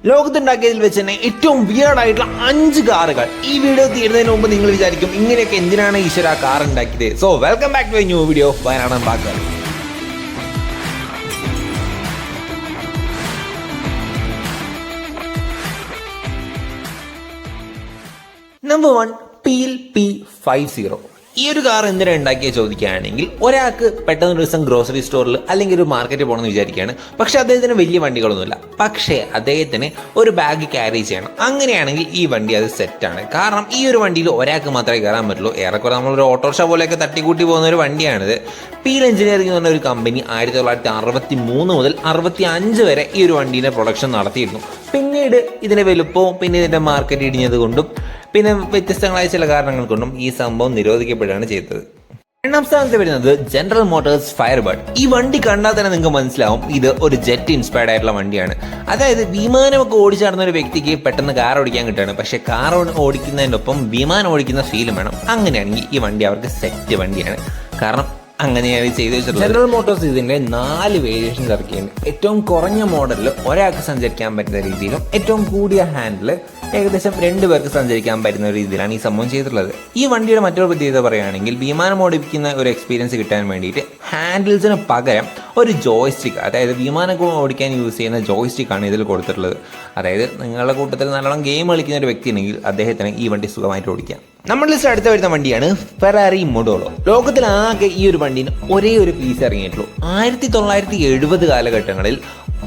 ലോകത്തുണ്ടാക്കിയതിൽ വെച്ച് തന്നെ ഏറ്റവും വിയേർഡ് ആയിട്ടുള്ള 5 കാറുകൾ. ഈ വീഡിയോ തീരുന്നതിന് മുമ്പ് നിങ്ങൾ വിചാരിക്കും ഇങ്ങനെയൊക്കെ എന്തിനാണ് ഈശ്വര കാർ ഉണ്ടാക്കിയത്. So welcome back to a new video വയനാടൻ പാക്കർ. Number 1 peel P50. ഈ ഒരു കാർ എന്തിനാണ് ഉണ്ടാക്കിയ ചോദിക്കുകയാണെങ്കിൽ, ഒരാൾക്ക് പെട്ടെന്ന് ഒരു ദിവസം ഗ്രോസറി സ്റ്റോറിൽ അല്ലെങ്കിൽ ഒരു മാർക്കറ്റിൽ പോകണമെന്ന് വിചാരിക്കുകയാണ്. പക്ഷെ അദ്ദേഹത്തിന് വലിയ വണ്ടികളൊന്നുമില്ല, പക്ഷേ അദ്ദേഹത്തിന് ഒരു ബാഗ് ക്യാരി ചെയ്യണം. അങ്ങനെയാണെങ്കിൽ ഈ വണ്ടി അത് സെറ്റാണ്. കാരണം ഈ ഒരു വണ്ടിയിൽ ഒരാൾക്ക് മാത്രമേ കയറാൻ പറ്റുള്ളൂ. ഏറെക്കുറെ നമ്മളൊരു ഓട്ടോറിക്ഷ പോലെയൊക്കെ തട്ടിക്കൂട്ടി പോകുന്ന ഒരു വണ്ടിയാണിത്. പീൽ എഞ്ചിനീയറിംഗ് എന്ന് പറഞ്ഞ ഒരു കമ്പനി 1963 മുതൽ 65 വരെ ഈ ഒരു വണ്ടീൻ്റെ പ്രൊഡക്ഷൻ നടത്തിയിരുന്നു. പിന്നീട് ഇതിൻ്റെ വലുപ്പവും പിന്നെ ഇതിൻ്റെ മാർക്കറ്റ് ഇടിഞ്ഞത് കൊണ്ടും പിന്നെ വ്യത്യസ്തങ്ങളായ ചില കാരണങ്ങൾ കൊണ്ടും ഈ സംഭവം നിരോധിക്കപ്പെടുകയാണ് ചെയ്തത്. രണ്ടാം സ്ഥാനത്ത് വരുന്നത് ജനറൽ മോട്ടോഴ്സ് ഫയർബേർഡ്. ഈ വണ്ടി കണ്ടാൽ തന്നെ നിങ്ങൾക്ക് മനസ്സിലാവും ഇത് ഒരു ജെറ്റ് ഇൻസ്പയർഡ് ആയിട്ടുള്ള വണ്ടിയാണ്. അതായത് വിമാനമൊക്കെ ഓടിച്ചു നടന്ന ഒരു വ്യക്തിക്ക് പെട്ടെന്ന് കാർ ഓടിക്കാൻ കിട്ടുകയാണ്. പക്ഷേ കാർ ഓടിക്കുന്നതിനൊപ്പം വിമാനം ഓടിക്കുന്ന ഫീലും വേണം. അങ്ങനെയാണെങ്കിൽ ഈ വണ്ടി അവർക്ക് സെറ്റ് വണ്ടിയാണ്. കാരണം അങ്ങനെയാണ് ചെയ്തു വെച്ചിട്ടുള്ളത്. ജനറൽ മോട്ടോഴ്സ് ഇതിൻ്റെ 4 വേരിയേഷൻസ് ഇറക്കിയിട്ടുണ്ട്. ഏറ്റവും കുറഞ്ഞ മോഡലിൽ ഒരാൾക്ക് സഞ്ചരിക്കാൻ പറ്റുന്ന രീതിയിലും ഏറ്റവും കൂടിയ ഹാൻഡിൽ ഏകദേശം 2 പേർക്ക് സഞ്ചരിക്കാൻ പറ്റുന്ന രീതിയിലാണ് ഈ സംഭവം ചെയ്തിട്ടുള്ളത്. ഈ വണ്ടിയുടെ മറ്റൊരു പ്രത്യേകത പറയുകയാണെങ്കിൽ, വിമാനം ഓടിപ്പിക്കുന്ന ഒരു എക്സ്പീരിയൻസ് കിട്ടാൻ വേണ്ടിയിട്ട് ഹാൻഡിൽസിന് പകരം ഒരു ജോയ്സ്റ്റിക്ക്, അതായത് വിമാനം ഓടിക്കാൻ യൂസ് ചെയ്യുന്ന ജോയ്സ്റ്റിക്കാണ് ഇതിൽ കൊടുത്തിട്ടുള്ളത്. അതായത് നിങ്ങളുടെ കൂട്ടത്തിൽ നല്ലോണം ഗെയിം കളിക്കുന്ന ഒരു വ്യക്തി ഉണ്ടെങ്കിൽ അദ്ദേഹത്തിന് ഈ വണ്ടി സുഖമായിട്ട് ഓടിക്കാം. നമ്മുടെ ലിസ്റ്റ് അടുത്ത് വരുന്ന വണ്ടിയാണ് ഫെറാറി മൊഡോളോ. ലോകത്തിലാകെ ഈ ഒരു വണ്ടിന് ഒരേ ഒരു പീസ് ഇറങ്ങിയിട്ടുള്ളൂ. 1970 കാലഘട്ടങ്ങളിൽ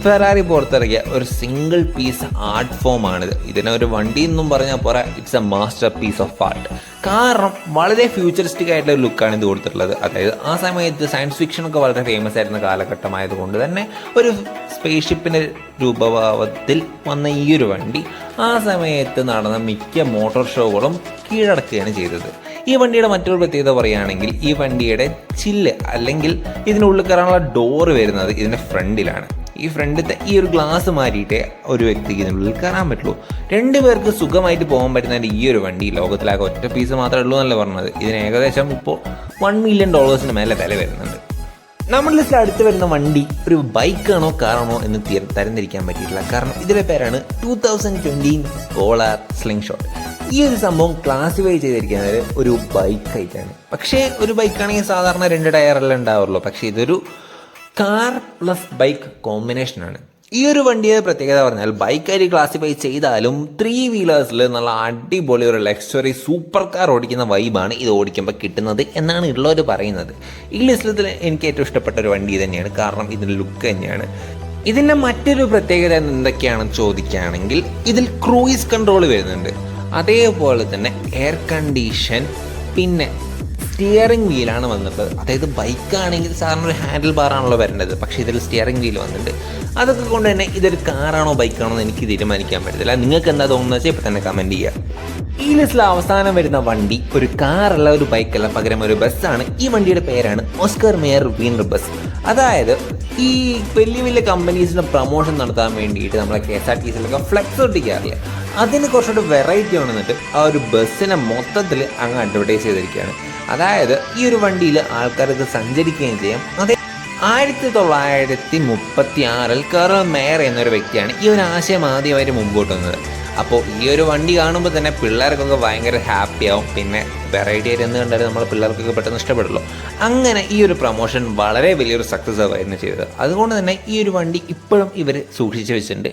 ഫെറാറി പുറത്തിറങ്ങിയ ഒരു സിംഗിൾ പീസ് ആർട്ട് ഫോം ആണിത്. ഇതിനെ ഒരു വണ്ടി എന്നും പറഞ്ഞാൽ പോരാ, it's a masterpiece of art. കാരണം വളരെ ഫ്യൂച്ചറിസ്റ്റിക് ആയിട്ടുള്ള ഒരു ലുക്കാണ് ഇത് കൊടുത്തിട്ടുള്ളത്. അതായത് ആ സമയത്ത് സയൻസ് ഫിക്ഷനൊക്കെ വളരെ ഫേമസ് ആയിരുന്ന കാലഘട്ടമായതുകൊണ്ട് തന്നെ ഒരു സ്പേസ്ഷിപ്പിൻ്റെ രൂപഭാവത്തിൽ വന്ന ഈ ഒരു വണ്ടി ആ സമയത്ത് നടന്ന മിക്ക മോട്ടോർ ഷോകളും കീഴടക്കുകയാണ് ചെയ്തത്. ഈ വണ്ടിയുടെ മറ്റൊരു പ്രത്യേകത പറയുകയാണെങ്കിൽ, ഈ വണ്ടിയുടെ ചില്ല് അല്ലെങ്കിൽ ഇതിനുള്ളിൽ കയറാനുള്ള ഡോറ് വരുന്നത് ഇതിൻ്റെ ഫ്രണ്ടിലാണ്. ഈ ഫ്രണ്ടിലത്തെ ഈ ഒരു ഗ്ലാസ് മാറ്റിയിട്ടേ ഒരു വ്യക്തിക്ക് ഇതിനുള്ളിൽ കയറാൻ പറ്റുള്ളൂ. 2 പേർക്ക് സുഖമായിട്ട് പോകാൻ പറ്റുന്ന ഈ ഒരു വണ്ടി ലോകത്തിലാകെ ഒറ്റ പീസ് മാത്രമേ ഉള്ളൂ എന്നല്ല പറഞ്ഞത്. ഇതിന് ഏകദേശം ഇപ്പോൾ $1 മില്യൺ മേലെ വില വരുന്നുണ്ട്. നമ്മുടെ ലിസ്റ്റിൽ അടുത്ത് വരുന്ന വണ്ടി ഒരു ബൈക്കാണോ കാറാണോ എന്ന് തരംതിരിക്കാൻ പറ്റിയിട്ടില്ല. കാരണം ഇതിൻ്റെ പേരാണ് 2020 പോളാർ സ്ലിംഗ് ഷോട്ട്. ഈ ഒരു സംഭവം ക്ലാസിഫൈ ചെയ്തിരിക്കുന്നത് ഒരു ബൈക്കായിട്ടാണ്. പക്ഷേ ഒരു ബൈക്കാണെങ്കിൽ സാധാരണ 2 ടയറെല്ലാം ഉണ്ടാവുള്ളൂ. പക്ഷേ ഇതൊരു കാർ പ്ലസ് ബൈക്ക് കോമ്പിനേഷനാണ്. ഈ ഒരു വണ്ടിയുടെ പ്രത്യേകത പറഞ്ഞാൽ, ബൈക്കായി ക്ലാസിഫൈ ചെയ്താലും 3 വീലേഴ്സിൽ നല്ല അടിപൊളി ഒരു ലക്ഷറി സൂപ്പർ കാർ ഓടിക്കുന്ന വൈബാണ് ഇത് ഓടിക്കുമ്പോൾ കിട്ടുന്നത് എന്നാണ് ഉള്ളവർ പറയുന്നത്. ഈ ലിസ്റ്റിൽ എനിക്ക് ഏറ്റവും ഇഷ്ടപ്പെട്ട ഒരു വണ്ടി തന്നെയാണ്. കാരണം ഇതിൻ്റെ ലുക്ക് തന്നെയാണ്. ഇതിൻ്റെ മറ്റൊരു പ്രത്യേകത എന്തൊക്കെയാണെന്ന് ചോദിക്കുകയാണെങ്കിൽ, ഇതിൽ ക്രൂയിസ് കൺട്രോൾ വരുന്നുണ്ട്. അതേപോലെ തന്നെ എയർ കണ്ടീഷൻ, പിന്നെ സ്റ്റിയറിംഗ് വീലാണ് വന്നിട്ടുള്ളത്. അതായത് ബൈക്കാണെങ്കിൽ സാധാരണ ഒരു ഹാൻഡിൽ ബാറാണല്ലോ വരേണ്ടത്, പക്ഷേ ഇതിൽ സ്റ്റിയറിംഗ് വീൽ വന്നിട്ടുണ്ട്. അതൊക്കെ കൊണ്ട് തന്നെ ഇതൊരു കാറാണോ ബൈക്കാണോ എന്ന് എനിക്ക് തീരുമാനിക്കാൻ പറ്റത്തില്ല. നിങ്ങൾക്ക് എന്താ തോന്നുന്നത് വെച്ചാൽ ഇപ്പം തന്നെ കമൻറ്റ് ചെയ്യുക. ഈ ലിസ്റ്റിൽ അവസാനം വരുന്ന വണ്ടി ഒരു കാറല്ല, ഒരു ബൈക്കല്ല, പകരം ഒരു ബസ്സാണ്. ഈ വണ്ടിയുടെ പേരാണ് ഓസ്കർ മേയർ വീനർ ബസ്. അതായത് ഈ വലിയ വലിയ കമ്പനീസിൻ്റെ പ്രൊമോഷൻ നടത്താൻ വേണ്ടിയിട്ട് നമ്മളെ KSRTCയിലൊക്കെ ഫ്ലെക്സ് ഒട്ടിക്കാറില്ല, അതിന് കുറച്ചുകൂടി വെറൈറ്റി വന്നിട്ട് ആ ഒരു ബസ്സിനെ മൊത്തത്തിൽ അങ്ങ് അഡ്വർടൈസ് ചെയ്തിരിക്കുകയാണ്. അതായത് ഈ ഒരു വണ്ടിയിൽ ആൾക്കാർക്ക് സഞ്ചരിക്കുകയും ചെയ്യാം. അതേ 1936 കർൽ മേയർ എന്നൊരു വ്യക്തിയാണ് ഈ ഒരു ആശയം ആദ്യമായിട്ട് മുമ്പോട്ട് വന്നത്. അപ്പോൾ ഈ ഒരു വണ്ടി കാണുമ്പോൾ തന്നെ പിള്ളേർക്കൊക്കെ ഭയങ്കര ഹാപ്പിയാവും. പിന്നെ വെറൈറ്റി ആയിട്ട് എന്ത് കണ്ടാലും നമ്മളെ പിള്ളേർക്കൊക്കെ പെട്ടെന്ന് ഇഷ്ടപ്പെടുള്ളൂ. അങ്ങനെ ഈ ഒരു പ്രൊമോഷൻ വളരെ വലിയൊരു സക്സസ് ആയിരുന്നു ചെയ്തത്. അതുകൊണ്ട് തന്നെ ഈ ഒരു വണ്ടി ഇപ്പോഴും ഇവർ സൂക്ഷിച്ച് വെച്ചിട്ടുണ്ട്.